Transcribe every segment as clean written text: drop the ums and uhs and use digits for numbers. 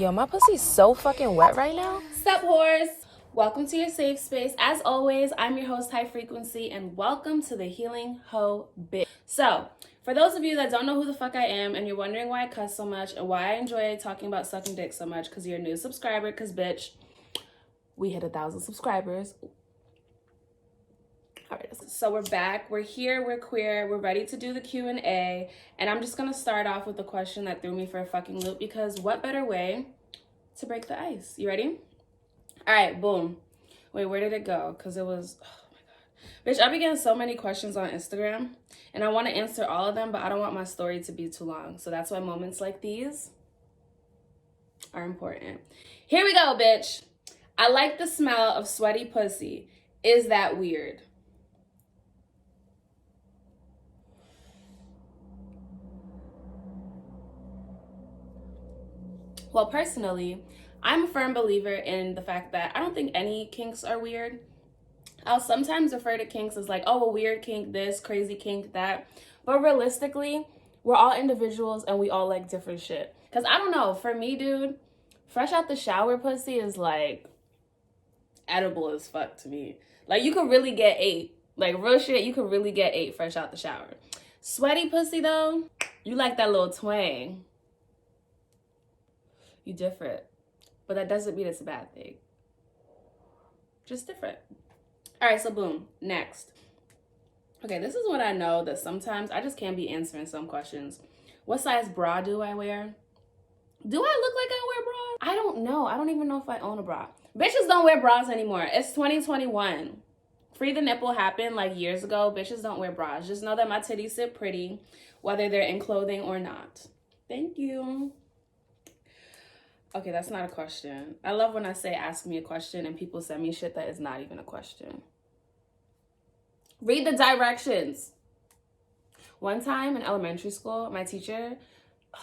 Yo, my pussy's so fucking wet right now. Sup, whores? Welcome to your safe space. As always, I'm your host, High Frequency, and welcome to the Healing Ho Bitch. So, for those of you that don't know who the fuck I am, and you're wondering why I cuss so much, and why I enjoy talking about sucking dick so much, because you're a new subscriber, because, bitch, we hit 1,000 subscribers. All right, so we're back, we're here, we're queer, we're ready to do the Q&A, and I'm just gonna start off with a question that threw me for a fucking loop, because what better way to break the ice? You ready? All right, boom. Wait, where did it go? Because it was, oh my God. Bitch, I be getting so many questions on Instagram, and I want to answer all of them, but I don't want my story to be too long, so that's why moments like these are important. Here we go, bitch. I like the smell of sweaty pussy. Is that weird? Well, personally, I'm a firm believer in the fact that I don't think any kinks are weird. I'll sometimes refer to kinks as like, oh, a weird kink this, crazy kink that. But realistically, we're all individuals and we all like different shit. Because I don't know, for me, dude, fresh out the shower pussy is like edible as fuck to me. Like, you could really get 8. Like, real shit, you could really get 8 fresh out the shower. Sweaty pussy, though, you like that little twang. You different. But that doesn't mean it's a bad thing. Just different. All right, so boom. Next. Okay, this is what I know that sometimes I just can't be answering some questions. What size bra do I wear? Do I look like I wear bras? I don't know. I don't even know if I own a bra. Bitches don't wear bras anymore. It's 2021. Free the nipple happened like years ago. Bitches don't wear bras. Just know that my titties sit pretty, whether they're in clothing or not. Thank you. Okay, that's not a question. I love when I say ask me a question and people send me shit that is not even a question. Read the directions. One time in elementary school, my teacher,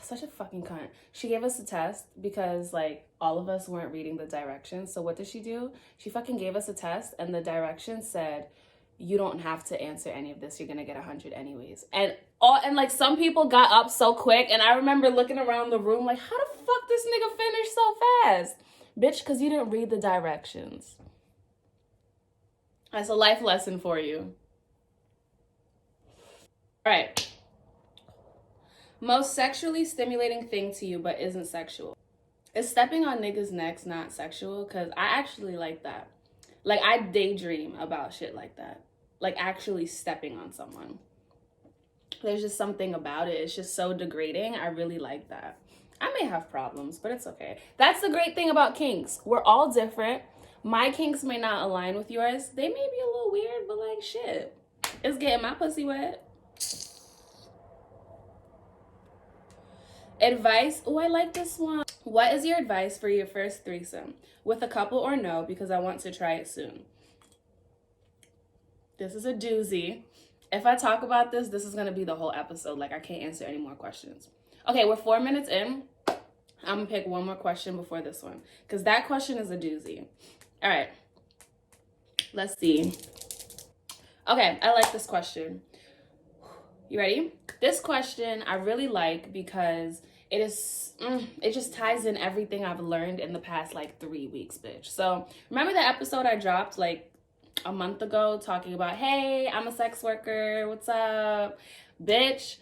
such a fucking cunt, she gave us a test because like all of us weren't reading the directions. So what did she do? She fucking gave us a test and the directions said, you don't have to answer any of this. You're gonna get 100 anyways. And like some people got up so quick, and I remember looking around the room like, how the fuck this nigga finished so fast? Bitch, because you didn't read the directions. That's a life lesson for you. All right. Most sexually stimulating thing to you but isn't sexual. Is stepping on niggas' necks not sexual? Because I actually like that. Like, I daydream about shit like that. Like, actually stepping on someone. There's just something about it. It's just so degrading. I really like that. I may have problems, but it's okay. That's the great thing about kinks. We're all different. My kinks may not align with yours. They may be a little weird, but like, shit. It's getting my pussy wet. Advice. Oh, I like this one. What is your advice for your first threesome? With a couple or no, because I want to try it soon. This is a doozy. If I talk about this, this is going to be the whole episode. Like, I can't answer any more questions. Okay, we're 4 minutes in. I'm going to pick one more question before this one, because that question is a doozy. All right. Let's see. Okay, I like this question. You ready? This question I really like because it just ties in everything I've learned in the past like 3 weeks, bitch. So remember the episode I dropped like a month ago talking about, hey, I'm a sex worker, what's up, bitch?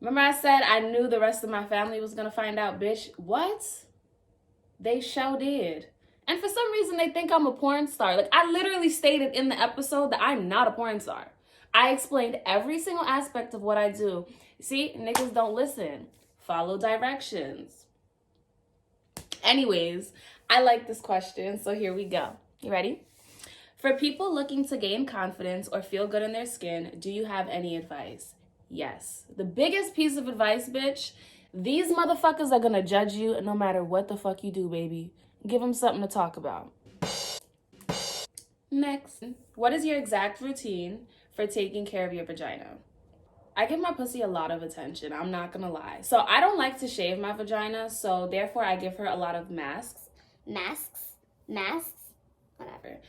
Remember I said I knew the rest of my family was gonna find out, bitch? What? They sure did. And for some reason they think I'm a porn star. Like, I literally stated in the episode that I'm not a porn star. I explained every single aspect of what I do. See, niggas don't listen. Follow directions. Anyways, I like this question, so here we go. You ready? For people looking to gain confidence or feel good in their skin, do you have any advice? Yes. The biggest piece of advice, bitch, these motherfuckers are gonna judge you no matter what the fuck you do, baby. Give them something to talk about. Next. What is your exact routine for taking care of your vagina? I give my pussy a lot of attention, I'm not gonna lie. So I don't like to shave my vagina, so therefore I give her a lot of masks. Masks? whatever.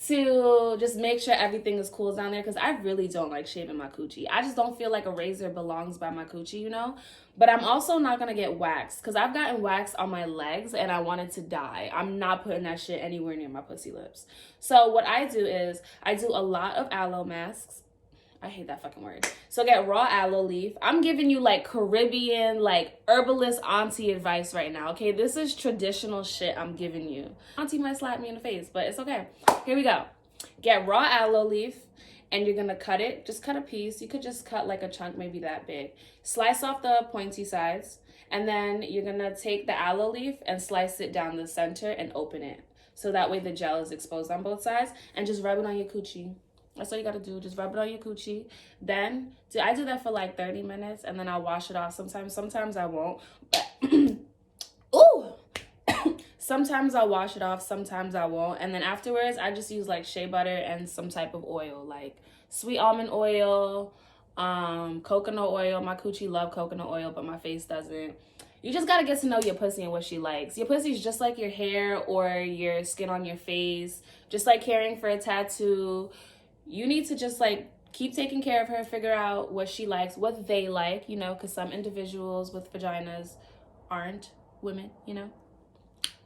To just make sure everything is cool down there, because I really don't like shaving my coochie. I just don't feel like a razor belongs by my coochie, you know? But I'm also not gonna get waxed, because I've gotten waxed on my legs and I wanted to die. I'm not putting that shit anywhere near my pussy lips. So what I do is I do a lot of aloe masks. I hate that fucking word. So get raw aloe leaf. I'm giving you like Caribbean, like herbalist auntie advice right now, okay? This is traditional shit I'm giving you. Auntie might slap me in the face, but it's okay. Here we go. Get raw aloe leaf, and you're gonna cut it. Just cut a piece. You could just cut like a chunk, maybe that big. Slice off the pointy sides, and then you're gonna take the aloe leaf and slice it down the center and open it. So that way the gel is exposed on both sides, and just rub it on your coochie. That's all you gotta do. Just rub it on your coochie. Then I do that for like 30 minutes, and then I'll wash it off. Sometimes I won't. But ooh. Sometimes I'll wash it off, sometimes I won't. And then afterwards, I just use like shea butter and some type of oil, like sweet almond oil, coconut oil. My coochie love coconut oil, but my face doesn't. You just gotta get to know your pussy and what she likes. Your pussy's just like your hair or your skin on your face, just like caring for a tattoo. You need to just like keep taking care of her, figure out what she likes, what they like, you know, because some individuals with vaginas aren't women, you know.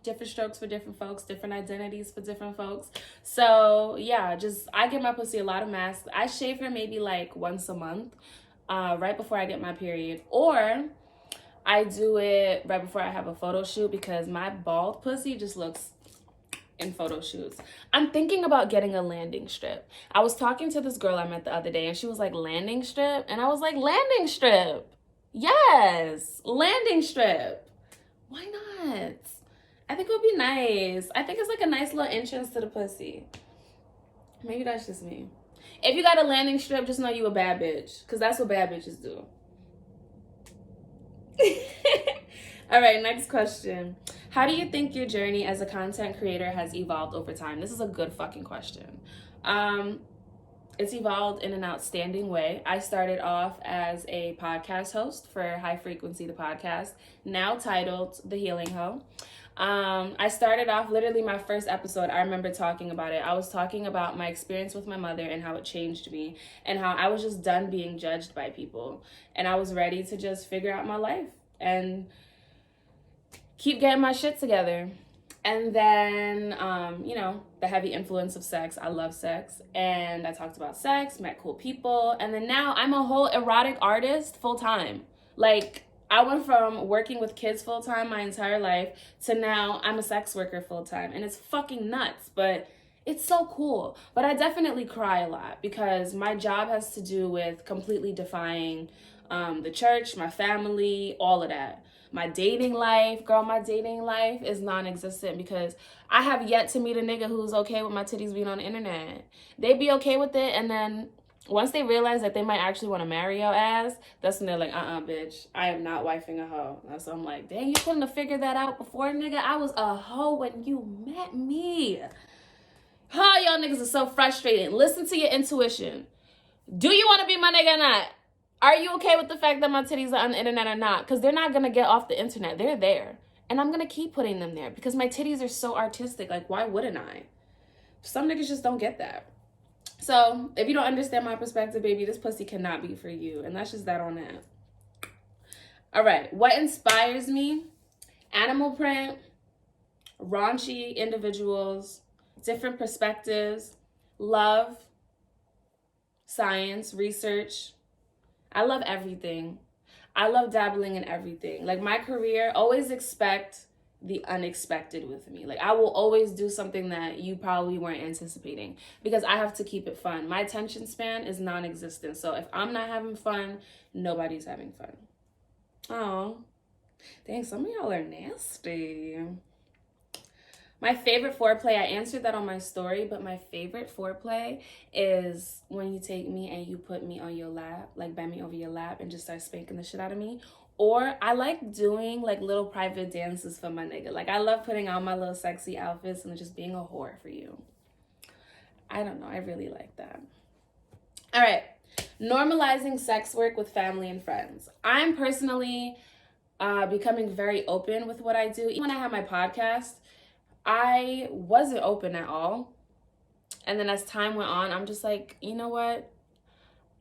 Different strokes for different folks, different identities for different folks. So yeah, I give my pussy a lot of masks. I shave her maybe like once a month, right before I get my period, or I do it right before I have a photo shoot, because my bald pussy just looks in photo shoots. I'm thinking about getting a landing strip. I was talking to this girl I met the other day, and she was like, landing strip? And I was like, landing strip? Yes, landing strip. Why not? I think it would be nice. I think it's like a nice little entrance to the pussy. Maybe that's just me. If you got a landing strip, just know you a bad bitch, because that's what bad bitches do. All right, next question. How do you think your journey as a content creator has evolved over time? This is a good fucking question. It's evolved in an outstanding way. I started off as a podcast host for High Frequency, the podcast, now titled The Healing Hoe. I started off, literally my first episode, I remember talking about it. I was talking about my experience with my mother and how it changed me, and how I was just done being judged by people. And I was ready to just figure out my life and keep getting my shit together. And then, you know, the heavy influence of sex. I love sex. And I talked about sex, met cool people. And then now I'm a whole erotic artist full time. Like, I went from working with kids full time my entire life to now I'm a sex worker full time. And it's fucking nuts, but it's so cool. But I definitely cry a lot, because my job has to do with completely defying the church, my family, all of that. My dating life, girl, my dating life is non-existent, because I have yet to meet a nigga who's okay with my titties being on the internet. They be okay with it, and then once they realize that they might actually want to marry your ass, that's when they're like, bitch, I am not wifing a hoe. And so I'm like, dang, you couldn't have figured that out before, nigga? I was a hoe when you met me. Oh, y'all niggas are so frustrating. Listen to your intuition. Do you want to be my nigga or not? Are you okay with the fact that my titties are on the internet or not? Because they're not going to get off the internet. They're there. And I'm going to keep putting them there, because my titties are so artistic. Like, why wouldn't I? Some niggas just don't get that. So if you don't understand my perspective, baby, this pussy cannot be for you. And that's just that on that. All right. What inspires me? Animal print, raunchy individuals, different perspectives, love, science, research. I love everything. I love dabbling in everything. Like, my career, always expect the unexpected with me. Like, I will always do something that you probably weren't anticipating, because I have to keep it fun. My attention span is non-existent. So if I'm not having fun, nobody's having fun. Oh, dang, some of y'all are nasty. My favorite foreplay, I answered that on my story, but my favorite foreplay is when you take me and you put me on your lap, like bend me over your lap and just start spanking the shit out of me. Or I like doing like little private dances for my nigga. Like, I love putting on my little sexy outfits and just being a whore for you. I don't know, I really like that. All right, normalizing sex work with family and friends. I'm personally becoming very open with what I do. Even when I have my podcast, I wasn't open at all. And then as time went on, I'm just like, you know what?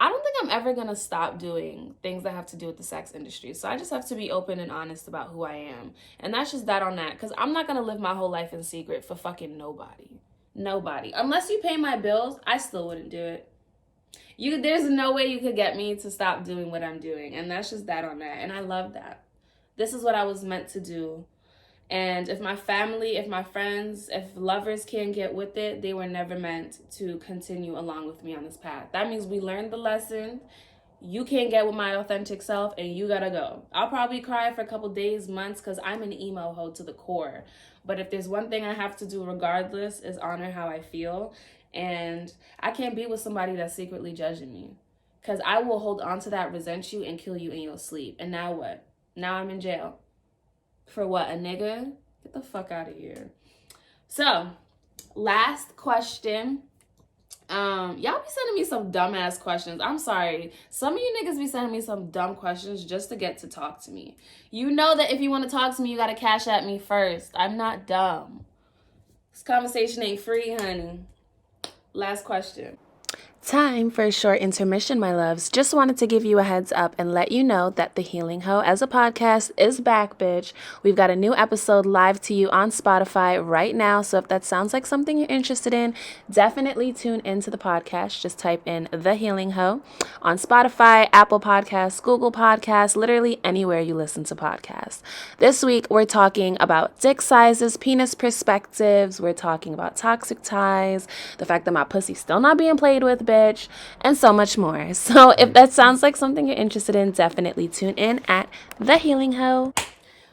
I don't think I'm ever going to stop doing things that have to do with the sex industry. So I just have to be open and honest about who I am. And that's just that on that. Because I'm not going to live my whole life in secret for fucking nobody. Nobody. Unless you pay my bills, I still wouldn't do it. There's no way you could get me to stop doing what I'm doing. And that's just that on that. And I love that. This is what I was meant to do. And if my family, if my friends, if lovers can't get with it, they were never meant to continue along with me on this path. That means we learned the lesson. You can't get with my authentic self and you gotta go. I'll probably cry for a couple days, months, because I'm an emo hoe to the core. But if there's one thing I have to do regardless is honor how I feel. And I can't be with somebody that's secretly judging me. Because I will hold on to that, resent you, and kill you in your sleep. And now what? Now I'm in jail. For what, a nigga? Get the fuck out of here. So, last question. Y'all be sending me some dumbass questions. I'm sorry. Some of you niggas be sending me some dumb questions just to get to talk to me. You know that if you want to talk to me, you gotta cash at me first. I'm not dumb. This conversation ain't free, honey. Last question. Time for a short intermission, my loves. Just wanted to give you a heads up and let you know that The Healing Hoe as a podcast is back, bitch. We've got a new episode live to you on Spotify right now, so if that sounds like something you're interested in, definitely tune into the podcast. Just type in The Healing Hoe on Spotify, Apple Podcasts, Google Podcasts, literally anywhere you listen to podcasts. This week, we're talking about dick sizes, penis perspectives, we're talking about toxic ties, the fact that my pussy's still not being played with, bitch, and so much more. So if that sounds like something you're interested in, definitely tune in at The Healing Hoe.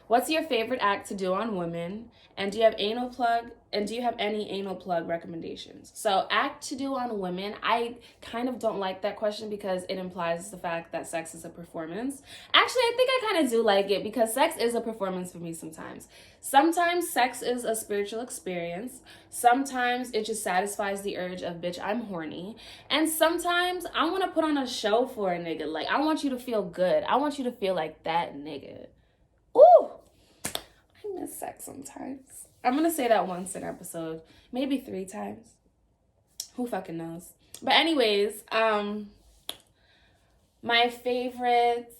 What's your favorite act to do on women? And do you have anal plug? And do you have any anal plug recommendations? So act to do on women, I kind of don't like that question because it implies the fact that sex is a performance. Actually, I think I kind of do like it because sex is a performance for me sometimes. Sometimes sex is a spiritual experience. Sometimes it just satisfies the urge of, bitch, I'm horny. And sometimes I want to put on a show for a nigga. Like, I want you to feel good. I want you to feel like that nigga. Ooh, I miss sex sometimes. I'm going to say that once an episode, maybe 3 times. Who fucking knows? But anyways, my favorite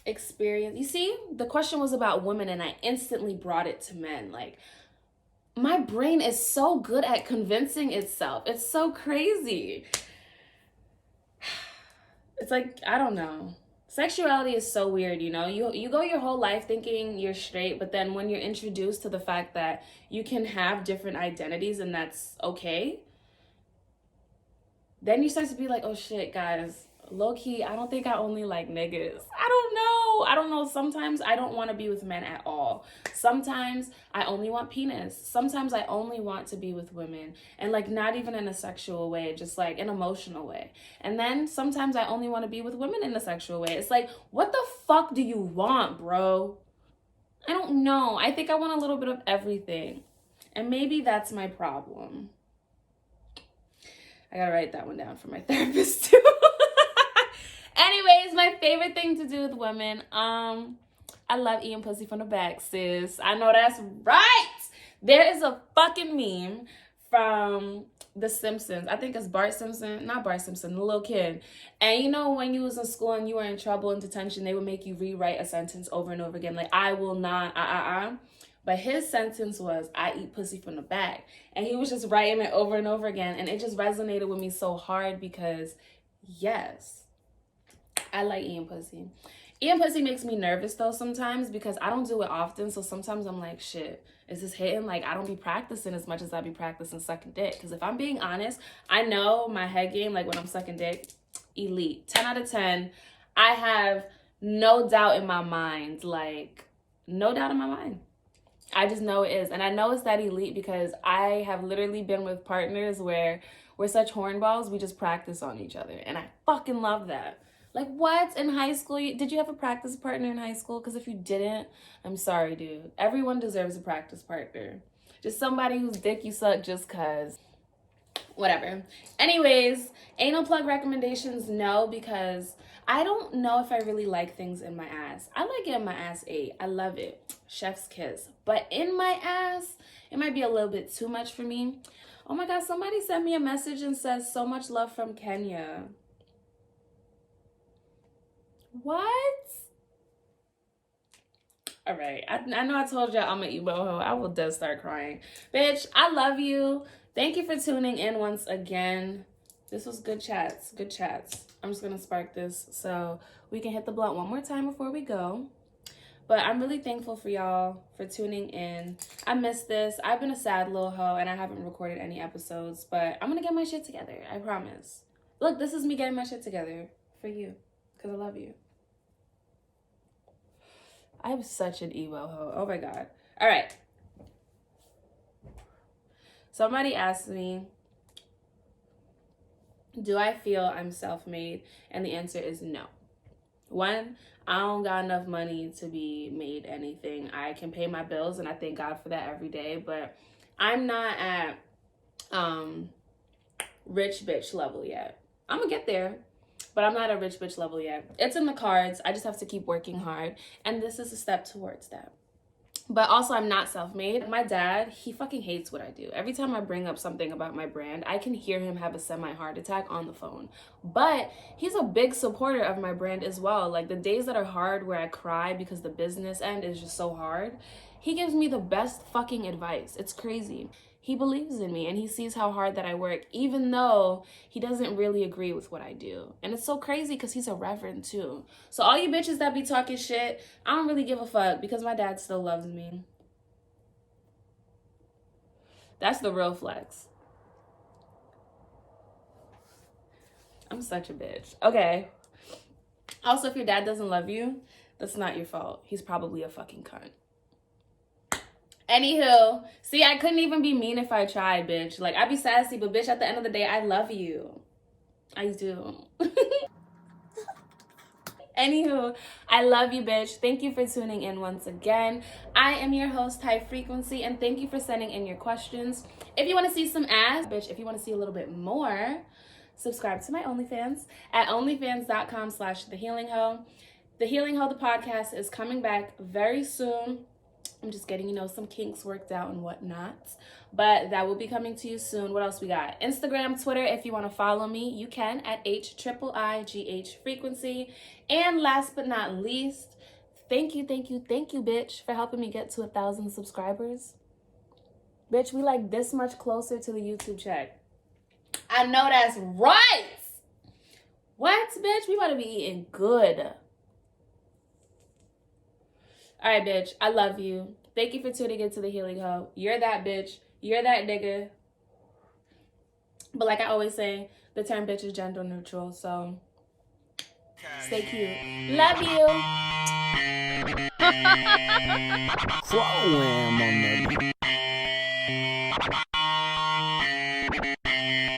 experience. You see, the question was about women and I instantly brought it to men. Like, my brain is so good at convincing itself. It's so crazy. It's like, I don't know. Sexuality is so weird, you know? You go your whole life thinking you're straight, but then when you're introduced to the fact that you can have different identities and that's okay, then you start to be like, oh shit, guys, low-key, I don't think I only like niggas. I don't know. Sometimes I don't want to be with men at all. Sometimes I only want penis. Sometimes I only want to be with women. And like not even in a sexual way, just like an emotional way. And then sometimes I only want to be with women in a sexual way. It's like, what the fuck do you want, bro? I don't know. I think I want a little bit of everything. And maybe that's my problem. I gotta write that one down for my therapist too. Anyways, my favorite thing to do with women, I love eating pussy from the back, sis. I know that's right. There is a fucking meme from The Simpsons. I think it's Bart Simpson, not Bart Simpson, the little kid. And you know when you was in school and you were in trouble in detention, they would make you rewrite a sentence over and over again. Like, I will not, But his sentence was, I eat pussy from the back. And he was just writing it over and over again. And it just resonated with me so hard because, yes, I like eating pussy. Eating pussy makes me nervous though sometimes because I don't do it often. So sometimes I'm like, shit, is this hitting? Like, I don't be practicing as much as I be practicing sucking dick. Because if I'm being honest, I know my head game, like when I'm sucking dick, elite. 10 out of 10. I have no doubt in my mind. Like, no doubt in my mind. I just know it is. And I know it's that elite because I have literally been with partners where we're such hornballs, we just practice on each other. And I fucking love that. Like, what? In high school? Did you have a practice partner in high school? Because if you didn't, I'm sorry, dude. Everyone deserves a practice partner. Just somebody whose dick you suck just because. Whatever. Anyways, anal plug recommendations, no, because I don't know if I really like things in my ass. I like getting my ass ate. I love it. Chef's kiss. But in my ass, it might be a little bit too much for me. Oh my God, somebody sent me a message and says, so much love from Kenya. What? All right. I know I told y'all I'm an emo hoe. I will just start crying. Bitch, I love you. Thank you for tuning in once again. This was good chats. Good chats. I'm just going to spark this so we can hit the blunt one more time before we go. But I'm really thankful for y'all for tuning in. I missed this. I've been a sad little hoe and I haven't recorded any episodes, but I'm going to get my shit together. I promise. Look, this is me getting my shit together for you because I love you. I'm such an emo hoe. Oh my God. All right. Somebody asked me, do I feel I'm self-made? And the answer is no. One, I don't got enough money to be made anything. I can pay my bills and I thank God for that every day, but I'm not at rich bitch level yet. I'm gonna get there, but I'm not at rich bitch level yet. It's in the cards. I just have to keep working hard, and this is a step towards that. But also, I'm not self-made. My dad, he fucking hates what I do. Every time I bring up something about my brand, I can hear him have a semi-heart attack on the phone. But he's a big supporter of my brand as well. Like the days that are hard where I cry because the business end is just so hard, he gives me the best fucking advice. It's crazy. He believes in me and he sees how hard that I work, even though he doesn't really agree with what I do. And it's so crazy because he's a reverend too. So all you bitches that be talking shit, I don't really give a fuck because my dad still loves me. That's the real flex. I'm such a bitch. Okay. Also, if your dad doesn't love you, that's not your fault. He's probably a fucking cunt. Anywho, see, I couldn't even be mean if I tried, bitch. Like, I'd be sassy, but bitch, at the end of the day, I love you. I do. Anywho, I love you, bitch. Thank you for tuning in once again. I am your host, High Frequency, and thank you for sending in your questions. If you want to see some ass, bitch, if you want to see a little bit more, subscribe to my OnlyFans at onlyfans.com/thehealingho. The Healing Ho, the podcast, is coming back very soon. I'm just getting, some kinks worked out and whatnot. But that will be coming to you soon. What else we got? Instagram, Twitter, if you want to follow me, you can at hiiighfrequency. And last but not least, thank you, bitch, for helping me get to 1,000 subscribers. Bitch, we like this much closer to the YouTube check. I know that's right. What, bitch? We about to be eating good. All right, bitch, I love you. Thank you for tuning into The Healing Ho. You're that bitch. You're that nigga. But like I always say, the term bitch is gender neutral, so stay cute. Love you. Whoa, on that.